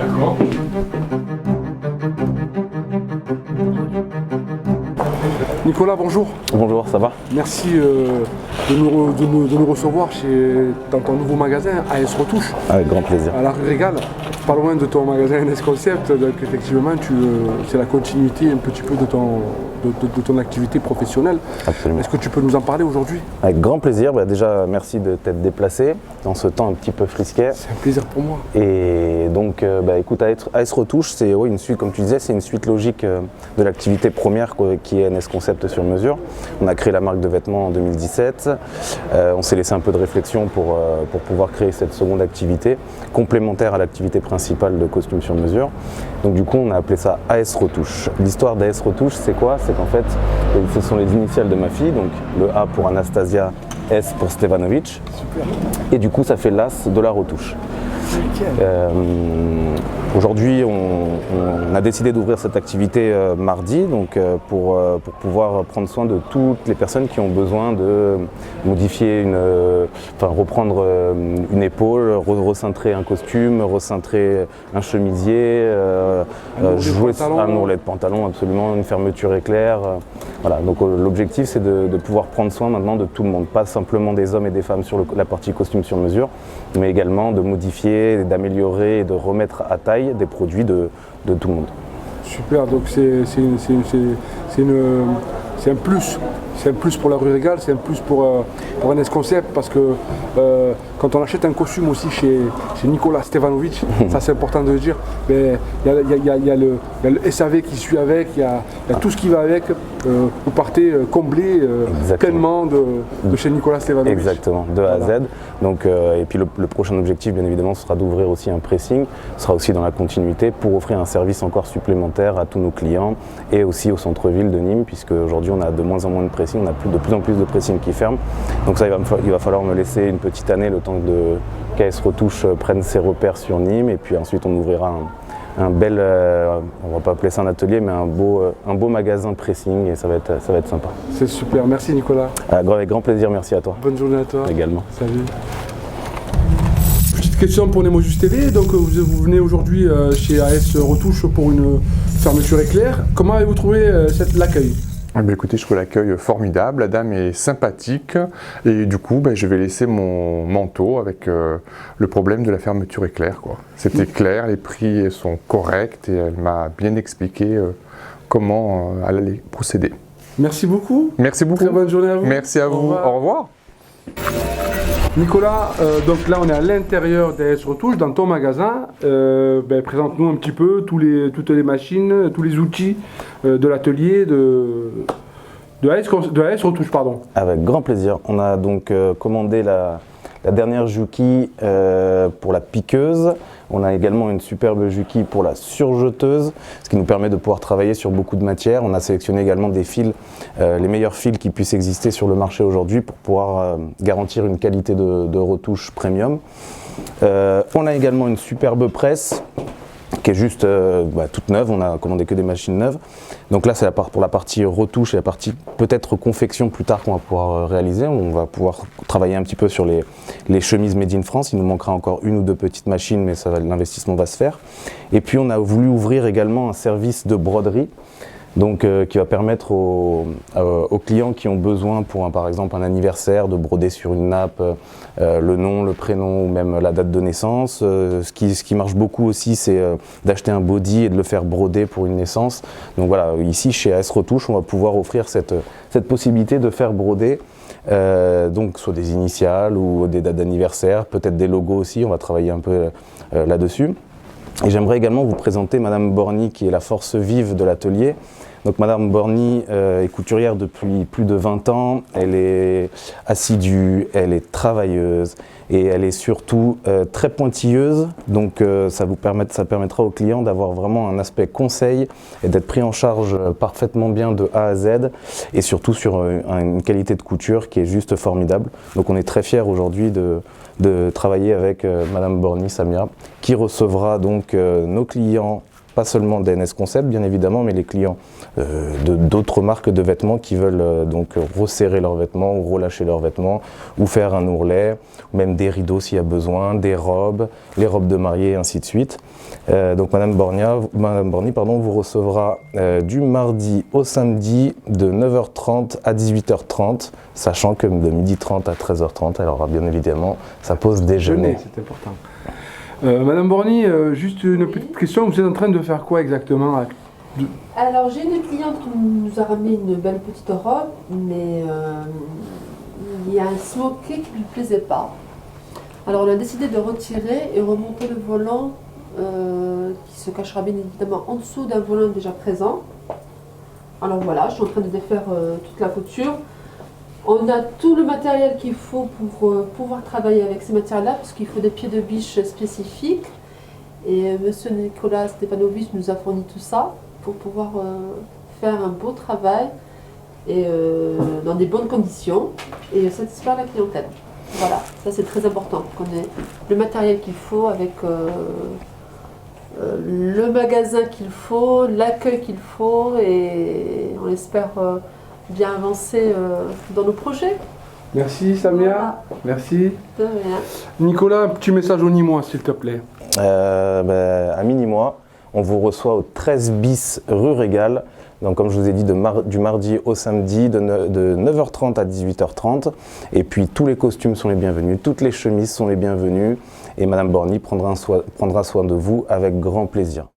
D'accord. Nicolas, bonjour. Bonjour, ça va? Merci de nous recevoir dans ton nouveau magasin AS Retouche. Avec grand plaisir. À la rue Régal, pas loin de ton magasin NS Concept. Donc effectivement, c'est la continuité un petit peu de ton activité professionnelle. Absolument. Est-ce que tu peux nous en parler aujourd'hui? Avec grand plaisir. Déjà, merci de t'être déplacé dans ce temps un petit peu frisquet. C'est un plaisir pour moi. Et donc, écoute, AS Retouche, c'est une suite, comme tu disais, c'est une suite logique de l'activité première qui est NS Concept sur mesure. On a créé la marque de vêtements en 2017. On s'est laissé un peu de réflexion pour pouvoir créer cette seconde activité, complémentaire à l'activité principale de costume sur mesure. Donc du coup, on a appelé ça AS Retouche. L'histoire d'AS Retouche, c'est quoi? C'est qu'en fait, ce sont les initiales de ma fille, donc le A pour Anastasia, S pour Stevanovic. Super. Et du coup, ça fait l'As de la retouche. Aujourd'hui, on a décidé d'ouvrir cette activité mardi pour pouvoir prendre soin de toutes les personnes qui ont besoin de modifier reprendre une épaule, recintrer un costume, recintrer un chemisier, jouer un ourlet de pantalon, absolument, une fermeture éclair. Voilà. Donc l'objectif, c'est de pouvoir prendre soin maintenant de tout le monde, pas simplement des hommes et des femmes sur la partie costume sur mesure, mais également de modifier, d'améliorer et de remettre à taille des produits de tout le monde. Super, donc c'est un plus. C'est un plus pour la rue Régal, c'est un plus pour NS Concept parce que quand on achète un costume aussi chez Nicolas Stevanovic, ça c'est important de le dire, il y a le SAV qui suit avec, il y a tout ce qui va avec. Vous partez comblé pleinement de chez Nicolas Stevanovic. Exactement, de A à Z. Donc, et puis le prochain objectif, bien évidemment, ce sera d'ouvrir aussi un pressing, ce sera aussi dans la continuité pour offrir un service encore supplémentaire à tous nos clients et aussi au centre-ville de Nîmes, puisque aujourd'hui on a de moins en moins de pressing, on a de plus en plus de pressing qui ferment. Donc ça, il va falloir me laisser une petite année, le temps qu'AS Retouche prenne ses repères sur Nîmes, et puis ensuite on ouvrira un bel, on va pas appeler ça un atelier, mais un beau magasin pressing, et ça va être sympa. C'est super, merci Nicolas. Avec grand plaisir, merci à toi. Bonne journée à toi. Également. Salut. Petite question pour Nemosus TV, donc vous venez aujourd'hui chez AS Retouche pour une fermeture éclair. Comment avez-vous trouvé l'accueil? Écoutez, je trouve l'accueil formidable, la dame est sympathique et du coup je vais laisser mon manteau avec le problème de la fermeture éclair. C'était clair, les prix sont corrects et elle m'a bien expliqué comment elle allait procéder. Merci beaucoup. Merci beaucoup. Très bonne journée à vous. Merci à vous. Au revoir. Nicolas, donc là on est à l'intérieur d'AS Retouche, dans ton magasin. Présente-nous un petit peu toutes les machines, tous les outils de l'atelier de AS Retouche. Pardon. Avec grand plaisir. On a donc commandé la dernière Juki pour la piqueuse. On a également une superbe Juki pour la surjeteuse, ce qui nous permet de pouvoir travailler sur beaucoup de matières. On a sélectionné également des fils, les meilleurs fils qui puissent exister sur le marché aujourd'hui pour pouvoir garantir une qualité de retouche premium. On a également une superbe presse qui est juste toute neuve, on a commandé que des machines neuves. Donc là c'est pour la partie retouche et la partie peut-être confection plus tard qu'on va pouvoir réaliser. On va pouvoir travailler un petit peu sur les chemises made in France. Il nous manquera encore une ou deux petites machines, mais l'investissement va se faire. Et puis on a voulu ouvrir également un service de broderie. Donc, qui va permettre aux clients qui ont besoin pour par exemple un anniversaire de broder sur une nappe le nom, le prénom ou même la date de naissance. Ce qui marche beaucoup aussi, c'est d'acheter un body et de le faire broder pour une naissance. Donc voilà, ici chez AS Retouche, on va pouvoir offrir cette possibilité de faire broder donc soit des initiales ou des dates d'anniversaire, peut-être des logos aussi, on va travailler un peu là-dessus. Et j'aimerais également vous présenter Madame Borny, qui est la force vive de l'atelier. Donc Madame Borny est couturière depuis plus de 20 ans, elle est assidue, elle est travailleuse et elle est surtout très pointilleuse. Donc ça permettra aux clients d'avoir vraiment un aspect conseil et d'être pris en charge parfaitement bien de A à Z et surtout sur une qualité de couture qui est juste formidable. Donc on est très fiers aujourd'hui de travailler avec Madame Borny Samia, qui recevra donc nos clients, pas seulement d'NS Concept bien évidemment, mais les clients d'autres marques de vêtements qui veulent donc resserrer leurs vêtements ou relâcher leurs vêtements ou faire un ourlet, ou même des rideaux s'il y a besoin, des robes, les robes de mariée et ainsi de suite. Donc Madame Borny, vous recevra du mardi au samedi de 9h30 à 18h30, sachant que de 12h30 à 13h30, elle aura bien évidemment sa pause déjeuner. C'est important. Madame Borny, juste une petite question, vous êtes en train de faire quoi exactement? Alors j'ai une cliente qui nous a ramené une belle petite robe, mais il y a un smoké qui ne lui plaisait pas. Alors on a décidé de retirer et remonter le volant qui se cachera bien évidemment en dessous d'un volant déjà présent. Alors voilà, je suis en train de défaire toute la couture. On a tout le matériel qu'il faut pour pouvoir travailler avec ces matières-là, parce qu'il faut des pieds de biche spécifiques. Et monsieur Nicolas Stefanovic nous a fourni tout ça pour pouvoir faire un beau travail et dans des bonnes conditions et satisfaire la clientèle. Voilà, ça c'est très important, qu'on ait le matériel qu'il faut avec le magasin qu'il faut, l'accueil qu'il faut, et on espère bien avancer dans nos projets. Merci Samia, Voilà. merci. De rien. Nicolas, un petit message au Nîmois s'il te plaît. À Minimois, on vous reçoit au 13 bis rue Régal. Donc comme je vous ai dit, du mardi au samedi, de 9h30 à 18h30. Et puis tous les costumes sont les bienvenus, toutes les chemises sont les bienvenues. Et Madame Borny prendra soin de vous avec grand plaisir.